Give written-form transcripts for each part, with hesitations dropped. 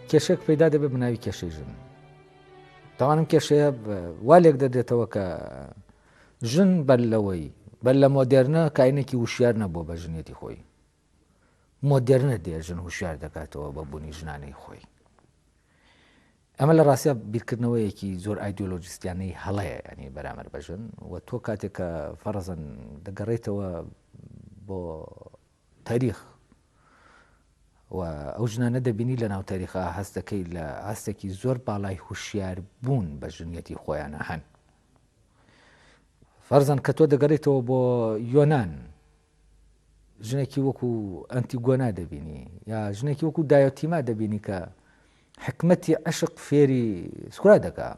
کێشێک پەیدا دەبێت بناوی کێشەی ژن. تاوانم کێشەیە والێک دەدێتەوە کە ژن بەر لە مۆدێرنە کاینێکی وشیار نەبووە بە ژنێتی خۆی. مۆدێرنە دێ ژن هوشیار دەکاتەوە بە بوونی ژنانەی خۆی. ئەمە لە ڕاستە بیرکردنەوەیەکی زۆر ئایدۆلۆجیستیانەی هەڵەیە، ینی بەرامبەر بە ژن و تۆ کاتێک کە فەرەزەن دەگەڕێیتەوە بۆ تاریخ و ئەو ژنانە دەبینی لە ناو تاریخا هەست دەکەی لە هەستێکی زۆر باڵای هوشیار بوون بە ژنیەتی خۆیانە هەن. فەرزەن کە تۆ دەگەڕێتەوە بۆ یۆنان ژنێکی وەکو ئەنتیگۆنا دەبینی، یا ژنێکی وەکو دایۆتیما دەبینی کە حکمەتی عشق فێری سکرا دەکا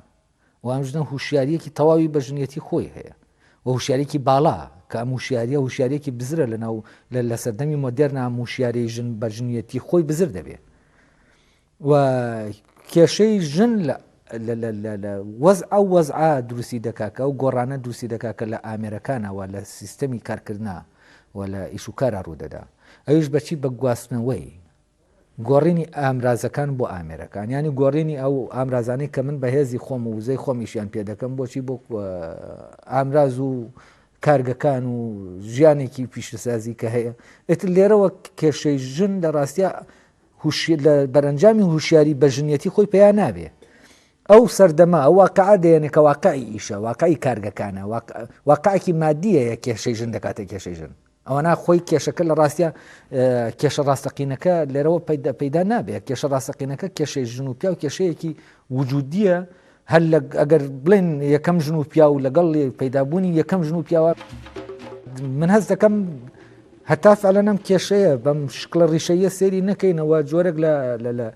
و ئەم ژنە هوشیاریەکی تەواوی بە ژنیەتی خۆی هەیە و هوشیارێکی باڵا کە ئەم هوشیاریە هوشیارێکی بزرە لە سەردەمی مۆدێرنا هوشیاری ژن بە ژنیەتی خۆی بزر دەبێت و کێشەی ژن لە وەزعا دروستی دەکاکە و گۆڕانە دروستی دەکاکە لە ئامێرەکانەوە لە سیستەمی کارکردنا و لە ئیشوکارە ڕوودەدا. ئەویش بەچی بە گواستنەوەی گۆڕینی ئامرازەکان بۆ ئامێرەکان، ینی گۆڕینی ئەو ئامرازانەی کە من بەهێزی خۆم و وزەی خۆمیشیان پێ دەکەم بۆچی بۆ ئامراز و کارگەکان و ژیانێکی پیشەسازی کە هەیە. ئێتر لێرەوە کێشەی ژن لە ڕاستیە لە بەرەنجامی هوشیاری بە ژنیەتی خۆی پێیان نابێ. ئەو سەردەما ئەو واقعا دێنێ کە واقعی ئیشە، واقعی کارگەکانە، واقعێکی مادیەیە کێشەی ژن دەکاتە کێشەی ژن. ئەوەنا خۆی کێشەکە لە ڕاستیە کێشە ڕاستەقینەکە لێرەوە پەیدا نابێت. کێشە ڕاستەقینەکە کێشەی ژن و پیا و کێشەیەکی وجودیە. هەر ئەگەر بڵێن یەکەم ژن و پیا و لەگەڵ پەیدابوونی یەکەم ژن و پیاوە من هەست دەکەم هەتا فعلەنەم کێشەیە بەم شکڵە ڕیشەیە سێری نەکەینەوە جۆرێک لە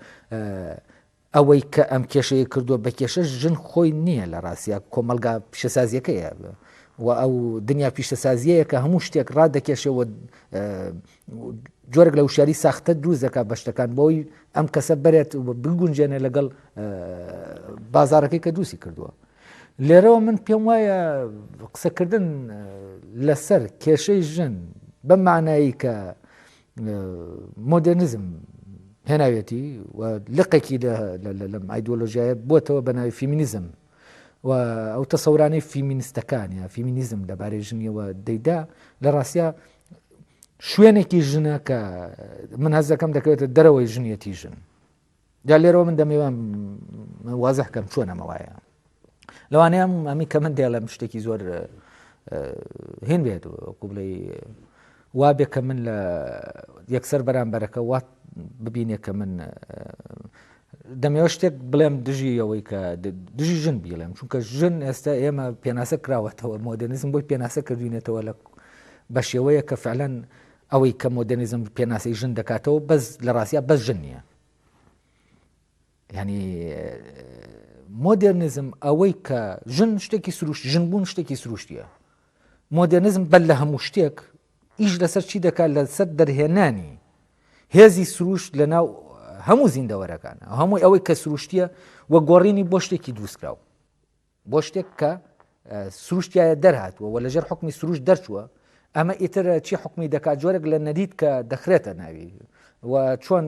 ئەوەی کە ئەم کێشەیە کردووە بە کێشە ژن خۆی نییە لە ڕاستیە کۆمەلگا پیشەسازیەکەیە و ئەو دنیا پیشەسازیەیە کە هەموو شتێک ڕادەکێشەوە جۆرێک لە وشاری ساختە دروست دەکات بە شتەکان بۆی ئەم کەسە بەرێت بگونجێنێ لەگەڵ بازارەکەی کە دروستی کردووە. لێرەوە من پێم وایە قسەکردن لەسەر کێشەی ژن بەم معنایی کە مۆدرنیزم هێناوێتی و لقێکی لەم ئایدۆلۆژیایە بۆتەوە بە ناوی فیمینیزم و ئەو تەسەورانەی فیمینیستەکان یا فیمینیزم لەبارەی ژنیەوە دەیدا لە ڕاستیە شوێنێکی ژنە کە من هەز دەکەم دەکەوێتە دەرەوەی ژنیەتی ژن. جا لێرەوە من دەمەوێت وازەح کەم چۆنەمە وایە لەوانەیە ئەمی کە من دێڵم شتێکی زۆر هێن بێت وەکو بڵێ وا بێ کە من لە یەکسەر بەرامبەرەکە وات ببینێ کە من دەمەوە شتێک بڵێم دژی ئەوەی کە دژی ژن بیڵێم، چونکە ژن ئێستا ئێمە پێناسە کراوەتەوە مۆدرنیزم بۆی پێناسە کردوینێتەوە بە شێوەیە کە فعلەن ئەوەی کە مۆدرنیزم پێناسەی ژن دەکاتەوە بەس لە ڕاستیە بەس ژن نییە. ینی مۆدرنیزم ئەوەی کە ژن شتێکی سروشت ژن بوون شتێکی سروشتیە. مۆدرنیزم بەل لە هەموو شتێک ئیش لەسەر چی دەکات لەسەر دەرهێنانی هێزی سروشت لە ناو هەموو زیندەوەرەکانە هەمووی ئەوەی کە سروشتیە وە گۆڕینی بۆ شتێکی دروستکراوە بۆ شتێک کە سروشتیایە دەرهاتووە و لەژێر حکمی سروشت دەرچووە. ئەمە ئیتر چی حکمی دەکات جۆرێک لە نەدید کە دەخرێتە ناوی و چۆن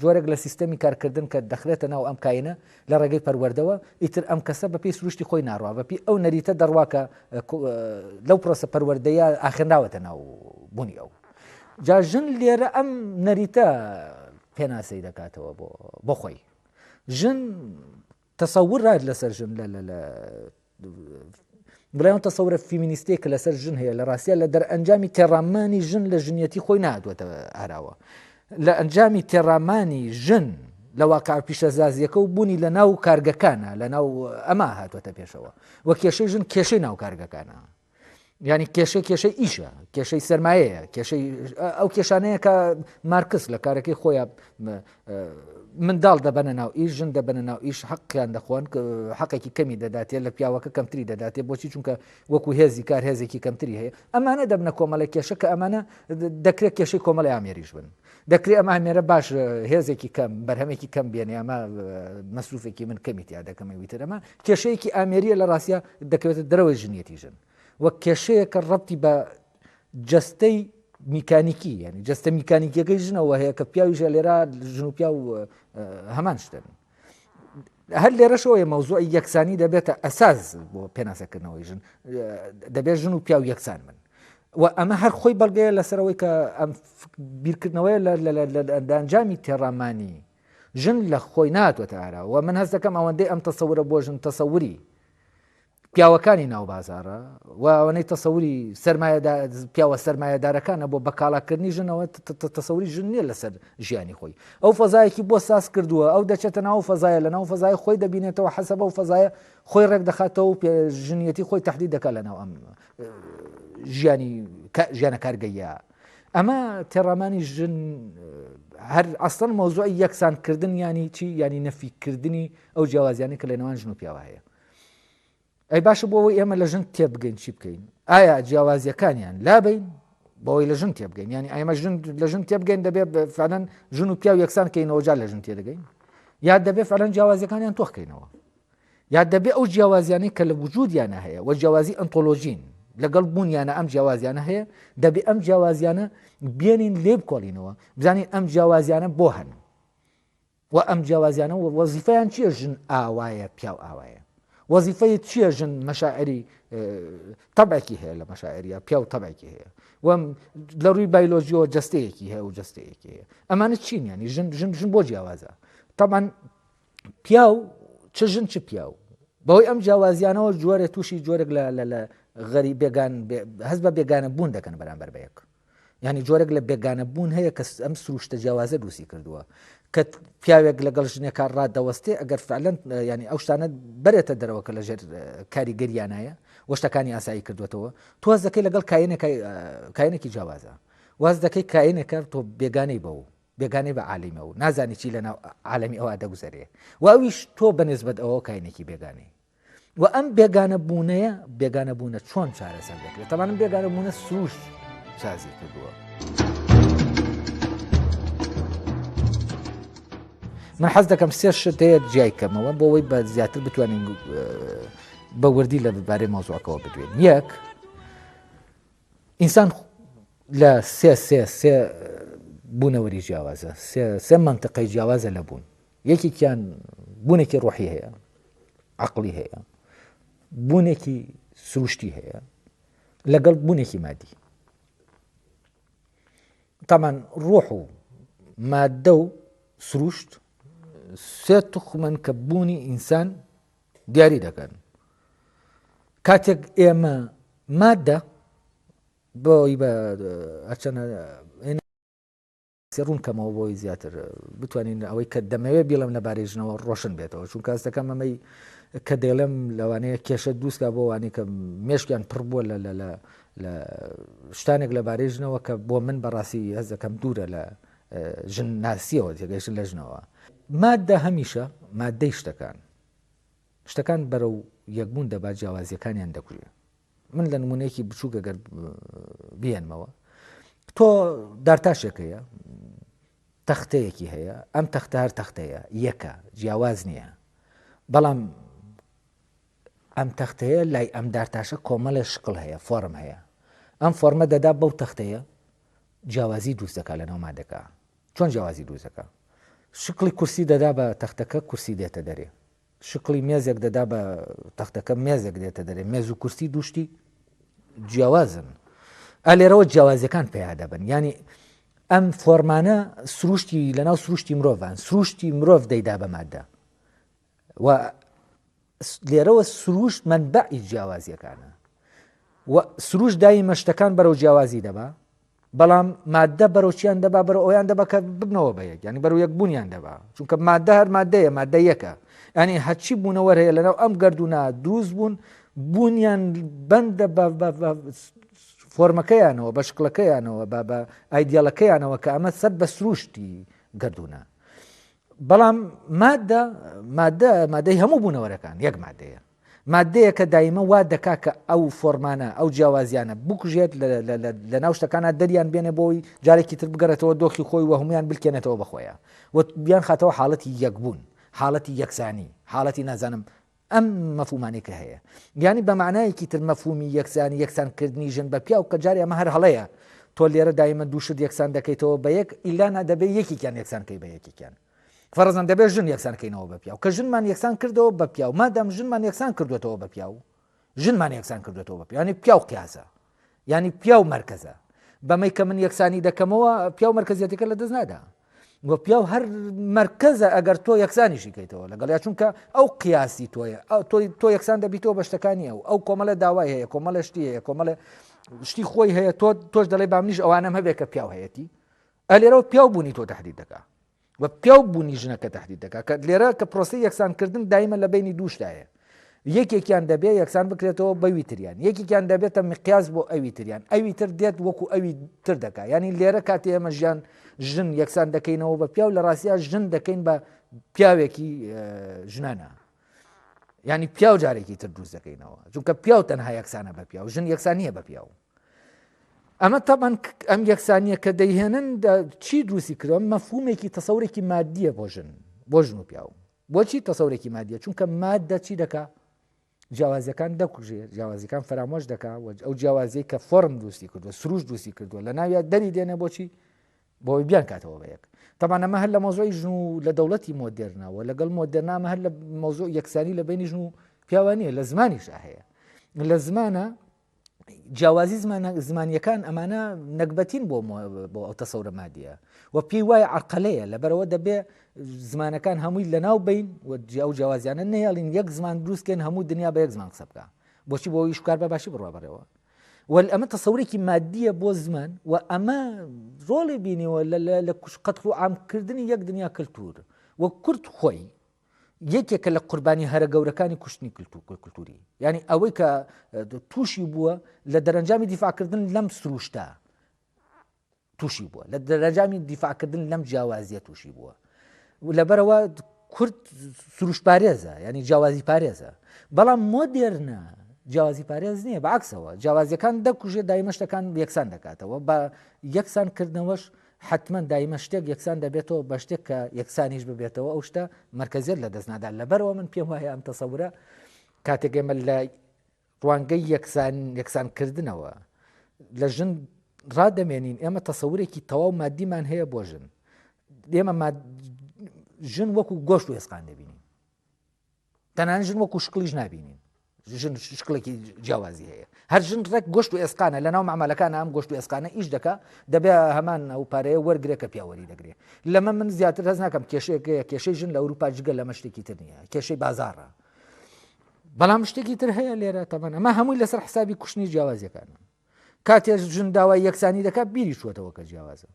جۆرێک لە سیستەمی کارکردن کە دەخرێتە ناو ئەم کاینە لە ڕێگەی پەروەردەوە ئیتر ئەم کەسە بەپێی سروشتی خۆی ناڕوا بەپی ئەو نەریتە دەڕواکە لەو پرۆسە پەروەردەیە ئاخێنراوەتە ناو بوونی ئەو جا ژن لێرە ئەم نەریتە پێناسەی دەکاتەوە بۆ خۆی. ژن تەسەور ڕاد لەسەر ژن بڵێن تەسەورە فیمینیستێک کە لەسەر ژن هەیە لە ڕاستیە لە دەرئەنجامی تێڕامانی ژن لە ژنیەتی خۆی نادوێتە ئاراوە لە ئەنجامی تێڕامانی ژن لە واقع پیشەسازیەکە و بوونی لە ناو کارگەکانە لە ناو ئەمە هاتووەتە پێشەوە وە کێشەی ژن کێشەی ناو کارگەکانە ینی کێشەی ئیشە کێشەی سەرمایەیە کێشەی ئەو کێشانەیە کە مارکس لە کارەکەی خۆیان منداڵ دەبەنە ناو ئیش ژن دەبەنە ناو ئیش حەقیان دەخۆن حەقێکی کەمی دەداتێت لە پیاوەکە کەمتری دەداتێت بۆچی چونکە وەکو هێزی کار هێزێکی کەمتری هەیە ئەمانە دەبنە کۆمەڵی کێشە کە ئەمانە دەکرێت کێشەی کۆمەڵی ئامێریش بن دەکرێت ئەمە ئامێرە باش هێزێکی کەم بەرهەمێکی کەم بێنێ ئەمە مەسروفێکی من کەمی تیا دەکەمە ویتر ئەمە کێشەیەکی ئامێریە لە ڕاستیە دەکەوێتە دەرەوەی ژنیەتی ژن وەک کێشەیە کە ڕەبتی بە جەستەی میکانیکی ینی جەستە میکانیکیەکەی ژنەوە هەیە کە پیاویژە لێرە ژن و پیا و هەمان شتن هەر لێرەشەوەی مەوزوعی یەکسانی دەبێتە ئەساس بۆ پێناسەکردنەوەی ژن دەبێت ژن و پیا و یەکسان من و ئەمە هەر خۆی بەڵگەیە لەسەرەوەی کە ئەم بیرکردنەوەی لە ئەنجامی تێڕامانی ژن لە خۆی ناتوەتە ئارا و من هەست دەکەم ئەوەندەی ئەم تەسەورە بۆ ژن تەسەوری پیاوەکانی ناو بازارە و ئەوەی تەسەوری پیاوە سەرمایەدارەکانە بۆ بەکاڵاکردنی ژنەوە تەسەوری ژن نییە لەسەر ژیانی خۆی ئەو فەزایەکی بۆ ساز کردووە ئەو دەچێتە ناو فەزایە لە ناو فەزای خۆی دەبینێتەوە حەسەبە و فەزایە خۆی ڕێک دەخاتەوە و ژنیەتی خۆی تهدید دەکات لە ناو ئەم ژیانە کارگەیە ئەمە تێڕامانی ژن هەر ئەسڵەن مەوزوعی یەکسانکردن ینی چی ینی نەفیکردنی ئەو جیاوازیانی کە لە نێوان ژن و پیاوە هەیە ئەی باشە بۆەوەی ئێمە لە ژن تێبگەین چی بکەین ئایا جیاوازیەکانیان لابین بۆەوەی لە ژن تێبگەین ینی ئەمە لە ژن تێبگەین دەبێت فعلەن ژن و پیا و یەکسان کەینەوە جا لە ژن تێدەگەین یا دەبێت فعلەن جیاوازیەکانیان تۆخکەینەوە یا دەبێت ئەو جیاوازیانەی کە لە وجودیانە هەیە و جیاوازی ئەنتۆلۆژین لەگەڵ بوونیانە ئەم جیاوازیانە هەیە دەبێت ئەم جیاوازیانە بێنین لێ بکۆڵینەوە بزانین ئەم جیاوازیانە بۆ هەن و ئەم جیاوازیانە وەزیفەیان چییە ژن ئاوایە پیا و ئاوایە وەزیفەی چییە ژن مەشاعری تەبعێکی هەیە لە مەشاعریە پیا و تەبعێکی هەیە و لە ڕووی بایۆلۆژیەوە جەستەیەکی هەیە و جەستەیەکی هەیە ئەمانە چین ینی ژن بۆ جیاوازە طبعاً پیا و چ ژن چ پیا و بەهۆی ئەم جیاوازیانەوە جۆرە تووشی جۆرێک لە غەری بێگان هەست بە بێگانە بوون دەکەن بەرامبەر بە یەک ینی جۆرێک لە بێگانە بوون هەیە کە ئەم سروشتە جیاوازە دروستی کردووە کە پیاوێک لەگەڵ ژنێکە ڕاددەوەستێ ئەگەر فعلەن ینی ئەو شتانە بەرێتە دەرەوە کە لەژێر کاریگەریانایە وەشتەکانی ئاسایی کردوێتەوە تواز دەکەی لەگەڵ کاینێکی جیاوازە واز دەکەی کاینێکە تۆ بێگانەی بە و بێگانەی بە عالیمە و نازانی چی لە ناو عالەمی ئەوە دەگوزارێ و ئەویش تۆ بەنسبەت ئەوە کاینێکی بێگانەی و ئەم بێگانە بوونەیە بێگانە بوونە چۆن چارەسەر دەکرێت تەمانم بێگانە بوونە سروش سازی کردووە من حەز دەکەم سێ شت هەیە جیای کەمەوە بۆەوەی بە زیاتر بتوانین بە وردی لە بارەی مۆزوعەکەەوە بدوێن یەک ئینسان لە سێ بوونەوەری جیاوازە سێ منتقەی جیاوازە لە بوون یەکێکیان بوونێکی ڕۆحی هەیە عەقڵی هەیە بوونێکی سروشتی هەیە لەگەڵ بوونێکی مادی تامان ڕۆح و مادە و سروشت سێ توخمن کە بوونی ئینسان دیاری دەکەن کاتێک ئێمە مادە بۆی بە ئەچەنە ڕوون کەمەوە بۆی زیاتر بتوانین ئەوەی کە دەمەوێت بیڵم لەبارەی ژنەوە ڕۆشن بێتەوە چون کاس دەکەم ئەمەی کە دێڵم لەوانەیە کێشە دووسکە بۆ وانەی کە مێشکیان پڕ بووە لە شتانێک لەبارەی ژنەوە کە بۆ من بەڕاستی هەز دەکەم دوورە لە ژن ناسیەوە تێگەیشتن لە ژنەوە مادە هەمیشە مادەی شتەکان بەرەو یەکبوون دەبات جیاوازیەکانیان دەکوژێ من لە نمونەیەکی بچووک گەر بیێنمەوە تۆ دارتاشێک هەیە تەختەیەکی هەیە ئەم تەختە هەر تەختەیە یەکە جیاواز نییە بەڵام ئەم تەختەیە لای ئەم دارتاشە کۆمەڵە شکڵ هەیە فۆرم هەیە ئەم فۆرمە دەدا بەو تەختەیە جیاوازی دروست دەکات لە ناو مادەکە چۆن جیاوازی دروست دەکات شکڵی کورسی دەدا بە تەختەکە کورسی دێتە دەرێ شکڵی مێزێک دەدا بە تەختەکە مێزێک دێتە دەرێ مێز و کورسی دوشتی جیاوازن ئالێرەوە جیاوازیەکان پێیا دەبن ینی ئەم فۆرمانە سروشتی لەناو سروشتی مرۆڤان سروشتی مرۆڤ دەیدا بە مادە و لێرەوە سروشت منبعی جیاوازیەکانە و سروش دایمە شتەکان بەرەو جیاوازی دەبا بەڵام مادە بەرەوچیان دەبا بەرەو ئەویان دەبا کە ببنەوە بە یەک ینی بەرەو یەک بوونیان دەبا چونکە مادە هەر مادەیە مادە یەکە ینی هەرچی بوونەوە هەیە لەناو ئەم گەردوونە دروست بوون بوونیان بەندە بە فۆرمەکەیانەوە بە شکڵەکەیانەوە بە ئایدیاڵەکەیانەوە کە ئەمە سەر بە سروشتی گەردوونە بەڵام مادەی هەموو بوونەوەرەکان یەک مادەیە مادەیە کە دایمە وا دەکا کە ئەو فۆرمانە ئەو جیاوازیانە بکوژێت لە ناو شتەکانە دەریان بێنێ بۆی جارێکی تر بگەڕێتەوە دۆخی خۆی و هەمویان بلکێنێتەوە بەخۆیە و بیان خاتەوە حاڵەتی یەکبوون حاڵەتی یەکسانی حاڵەتی نازانم ئەم مەفهومانێکە هەیە یعنی بە معنایەکی تر مەفهومی یەکسانی یەکسانکردنی ژن بە پیا و کە جاری ئەمە هەر هەڵەیە تۆ لێرە دایمە دووشت یەکسان دەکەیتەوە بە یەک ئیلانا دەبێت یەکێکیان یەکسانکەی بە یەکێکیان فەرزان دەبێت ژن یەکسانکەینەوە بە پیاو کە ژنمان یەکسان کردەوە بە پیاو مادام ژنمان یەکسان کردوێتەوە بە پیاو ژنمان یەکسان کردوێتەوە بە پیاو ینی پیاو قیاسە ینی پیاو مرکزە بەمەی کە من یەکسانی دەکەمەوە پیاو مرکزیەتەکە لە دەست نادا وە پیاو هەر مرکزە ئەگەر تۆ یەکسانیشی کەیتەوە لەگەڵ یا چونکە ئەو قیاسی تۆیە تۆ یەکسان دەبیتەوە بە شتەکانی ئەو کۆمەڵە داوای هەیە کۆمەڵە شتی هەیە کۆمەڵە شتی خۆی هەیە تۆش دەڵێ بامنیش ئەوانم هەبێت کە پیاو هەیەی ئەلێرەوە پیاو بوونی تۆ تهدید دەکا و پیاو بوونی ژنەکە تهدید دەکا کە لێرە کە پرۆسی یەکسانکردن دایمە لە بینی دووشتایە یەکێکیان دەبێت یەکسان بکرێتەوە بەوی تریان یەکێکیان دەبێتە مقیاس بۆ ئەوی تریان ئەوی تر دێت وەکو ئەوی تر دەکا ینی لێرە کاتی ئێمە ژیان ژن یەکسان دەکەینەوە بە پیاو لە ڕاستیا ژن دەکەین بە پیاوێکی ژنانە ینی پیاو جارێکی تر دروست دەکەینەوە چونکە پیاو تەنها یەکسانە بە پیاو ژن یەکسانیە بە پیاو ئەمە تابان ئەم یەکسانیە کە دەیهێنن چی دروستی کردەوە مەفهومێکی تەسەورێکی مادیە بۆ ژن و پیاو بۆچی تەسەورێکی مادیە چونکە مادە چی دەکا جیاوازیەکان دەکوژێ جیاوازیەکان فرامۆش دەکا ئەو جیاوازیە کە فۆرم دروستی کردووە سروش دروستی کردووە لە ناویان دەری دێنێ بۆچی بۆی بیان کاتەوە بە یەک تەمان ئەمە هەر لە مۆزۆی ژن و لە دەوڵەتی مۆدێرنەوە لەگەڵ مۆدێرنامە هەر لە مۆزۆ یەکسانی لە بینی ژن و پیاوانیە لە زمانیش هەیە لە زمانە جیاوازی زمانیەکان ئەمانە نەکبەتین بۆ ئەو تەسەورە مادیە و پێی وایە عەرقەلەیە لەبەرەوە دەبێ زمانەکان هەمووی لەناو بین و ئەو جیاوازیانە نەیەڵین یەک زمان دروستکەن هەموو دنیا بە یەک زمان قسە بکە بۆچی بۆ ئەوی شکار بە باشی بڕوا بەرەوە ئەمە تەسەورێکی مادیە بۆ زمان و ئەمە ڕۆڵی بینیوە لە قەتڵ و عامکردنی یەک دنیا کللتور و کورد خۆی یەکێکە لە قوربانی هەرە گەورەکانی کوشتنی کللتوری ینی ئەوەی کە تووشی بووە لە دەرەنجامی دیفاعکردن لەم سروشتە تووشی بووە لە دەرەنجامی دیفاعکردن لەم جیاوازیە تووشی بووە لەبەرەوە کورد سروشت پارێزە ینی جیاوازی پارێزە بەڵام مۆدێرنە جیاوازی پارێز نییە بەعکسەوە جیاوازیەکان دەکوژێت دایمە شتەکان یەکسان دەکاتەوە بە یەکسانکردنەوەش حتمما دایمە شتێک یەکسان دەبێتەوە بە شتێک کە یەکسانیش ببێتەوە ئەو شتە مرکزیت لە دەستنادا لەبەرەوە من پێم وایە ئەم تەسەورە کاتێک ئێمە لە ڕوانگەی یەکسانکردنەوە لە ژن ڕادەمێنین ئێمە تەسەورێکی تەواو مادیمان هەیە بۆ ژن ئێمە ژن وەکو گۆشت و ئێسقان دەبینین تەنانەت ژن وەکو شکڵیش نابینین ژن شکڵێکی جیاوازی هەیە هەر ژن ڕێک گۆشت و ئێسقانە لە ناو مەعامەلەکانە ئەم گۆشت و ئێسقانە ئیش دەکا دەبێ هەمان ئەو پارەیە وەرگرێ کە پیاوەری دەگرێت لەمە من زیاتر هەز ناکەم کێشەیەکەیە کێشەی ژن لە ئەوروپا جگە لەمە شتێکی تر نییە کێشەی بازاڕە بەڵام شتێکی تر هەیە لێرە تەمان ئەمە هەمووی لەسەر حسابی کوشتنی جیاوازیەکانە کاتێ ژن داوای یەکسانی دەکات بیری چووەتەوە کە جیاوازە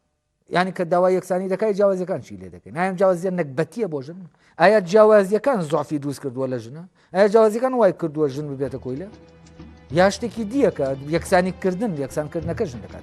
یعنی کە داوای یەکسانی دەکای جیاوازیەکان چی لێ دەکەین ئایا جیاوازیە نەکبەتیە بۆ ژن ئایا جیاوازیەکان زوعفی دروست کردووە لە ژنە ئایا جیاوازیەکان وای کردووە ژن ببێتە کۆیلە یا شتێکی دییە کە یەکسانیکردن یەکسانکردنەکە ژن دەکاتە